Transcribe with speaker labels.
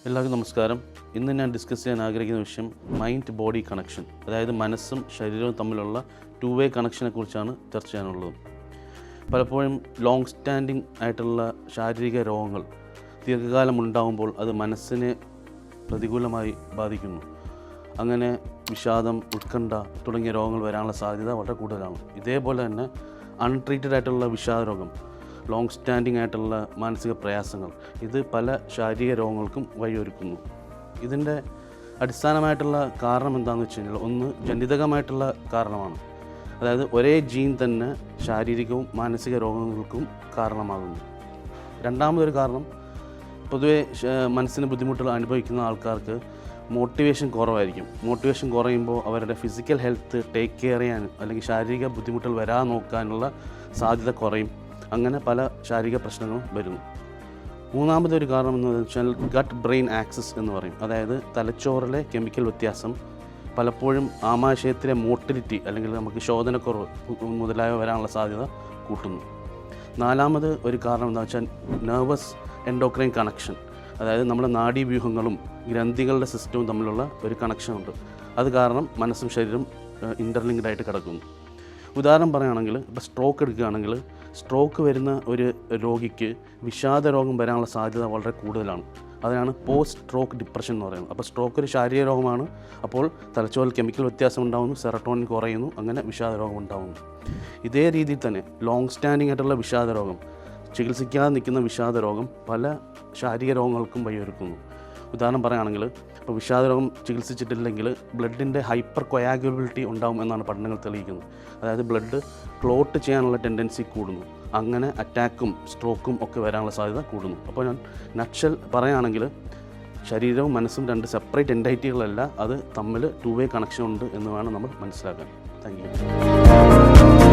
Speaker 1: എല്ലാവർക്കും നമസ്കാരം. ഇന്ന് ഞാൻ ഡിസ്കസ് ചെയ്യാൻ ആഗ്രഹിക്കുന്ന വിഷയം മൈൻഡ് ബോഡി കണക്ഷൻ, അതായത് മനസ്സും ശരീരവും തമ്മിലുള്ള ടു വേ കണക്ഷനെ കുറിച്ചാണ് ചർച്ച ചെയ്യാനുള്ളത്. പലപ്പോഴും ലോങ് സ്റ്റാൻഡിങ് ആയിട്ടുള്ള ശാരീരിക രോഗങ്ങൾ ദീർഘകാലം ഉണ്ടാകുമ്പോൾ അത് മനസ്സിനെ പ്രതികൂലമായി ബാധിക്കുന്നു. അങ്ങനെ വിഷാദം, ഉത്കണ്ഠ തുടങ്ങിയ രോഗങ്ങൾ വരാനുള്ള സാധ്യത വളരെ കൂടുതലാണ്. ഇതേപോലെ തന്നെ അൺട്രീറ്റഡ് ആയിട്ടുള്ള വിഷാദ രോഗം, ലോങ് സ്റ്റാൻഡിങ് ആയിട്ടുള്ള മാനസിക പ്രയാസങ്ങൾ, ഇത് പല ശാരീരിക രോഗങ്ങൾക്കും വഴിയൊരുക്കുന്നു. ഇതിൻ്റെ അടിസ്ഥാനമായിട്ടുള്ള കാരണം എന്താണെന്ന് വെച്ച് കഴിഞ്ഞാൽ, ഒന്ന് ജനിതകമായിട്ടുള്ള കാരണമാണ്. അതായത് ഒരേ ജീൻ തന്നെ ശാരീരികവും മാനസിക രോഗങ്ങൾക്കും കാരണമാകുന്നു. രണ്ടാമതൊരു കാരണം, പൊതുവെ മനസ്സിന് ബുദ്ധിമുട്ടുകൾ അനുഭവിക്കുന്ന ആൾക്കാർക്ക് മോട്ടിവേഷൻ കുറവായിരിക്കും. മോട്ടിവേഷൻ കുറയുമ്പോൾ അവരുടെ ഫിസിക്കൽ ഹെൽത്ത് ടേക്ക് കെയർ ചെയ്യാൻ അല്ലെങ്കിൽ ശാരീരിക ബുദ്ധിമുട്ടുകൾ വരാതെ നോക്കാനുള്ള സാധ്യത കുറയും. അങ്ങനെ പല ശാരീരിക പ്രശ്നങ്ങളും വരുന്നു. മൂന്നാമതൊരു കാരണം എന്ന് വെച്ചാൽ ഗട്ട് ബ്രെയിൻ ആക്സിസ് എന്ന് പറയും. അതായത് തലച്ചോറിലെ കെമിക്കൽ വ്യത്യാസം പലപ്പോഴും ആമാശയത്തിലെ മോട്ടിലിറ്റി അല്ലെങ്കിൽ നമുക്ക് ശോധനക്കുറവ് മുതലായവ വരാനുള്ള സാധ്യത കൂട്ടുന്നു. നാലാമത് ഒരു കാരണം എന്താ വെച്ചാൽ നെർവസ് എൻഡോക്രൈൻ കണക്ഷൻ, അതായത് നമ്മുടെ നാഡീവ്യൂഹങ്ങളും ഗ്രന്ഥികളുടെ സിസ്റ്റവും തമ്മിലുള്ള ഒരു കണക്ഷനുണ്ട്. അത് കാരണം മനസ്സും ശരീരം ഇൻ്റർലിങ്ക്ഡ് ആയിട്ട് കിടക്കുന്നു. ഉദാഹരണം പറയുകയാണെങ്കിൽ, ഇപ്പോൾ സ്ട്രോക്ക് എടുക്കുകയാണെങ്കിൽ, സ്ട്രോക്ക് വരുന്ന ഒരു രോഗിക്ക് വിഷാദ രോഗം വരാനുള്ള സാധ്യത വളരെ കൂടുതലാണ്. അതിനാണ് പോസ്റ്റ് സ്ട്രോക്ക് ഡിപ്രഷൻ എന്ന് പറയുന്നത്. അപ്പോൾ സ്ട്രോക്ക് ഒരു ശാരീരിക രോഗമാണ്. അപ്പോൾ തലച്ചോറിൽ കെമിക്കൽ വ്യത്യാസം ഉണ്ടാകുന്നു, സെറട്ടോണിൻ കുറയുന്നു, അങ്ങനെ വിഷാദ രോഗം ഉണ്ടാകുന്നു. ഇതേ രീതിയിൽ തന്നെ ലോങ് സ്റ്റാൻഡിങ് ആയിട്ടുള്ള വിഷാദ രോഗം, ചികിത്സിക്കാതെ നിൽക്കുന്ന വിഷാദ രോഗം പല ശാരീരിക രോഗങ്ങൾക്കും വഴിയൊരുക്കുന്നു. ഉദാഹരണം പറയുകയാണെങ്കിൽ, ഇപ്പോൾ വിഷാദ രോഗം ചികിത്സിച്ചിട്ടില്ലെങ്കിൽ ബ്ലഡിൻ്റെ ഹൈപ്പർ കൊയാഗുലബിലിറ്റി ഉണ്ടാകും എന്നാണ് പഠനങ്ങൾ തെളിയിക്കുന്നത്. അതായത് ബ്ലഡ് ക്ലോട്ട് ചെയ്യാനുള്ള ടെൻഡൻസി കൂടുന്നു. അങ്ങനെ അറ്റാക്കും സ്ട്രോക്കും ഒക്കെ വരാനുള്ള സാധ്യത കൂടുന്നു. അപ്പോൾ ഞാൻ നട്ട്ഷെൽ പറയുകയാണെങ്കിൽ, ശരീരവും മനസ്സും രണ്ട് സെപ്പറേറ്റ് എൻറ്റൈറ്റികളല്ല, അത് തമ്മിൽ ടു വേ കണക്ഷൻ ഉണ്ട് എന്ന് വേണം നമ്മൾ മനസ്സിലാക്കാൻ. Thank you.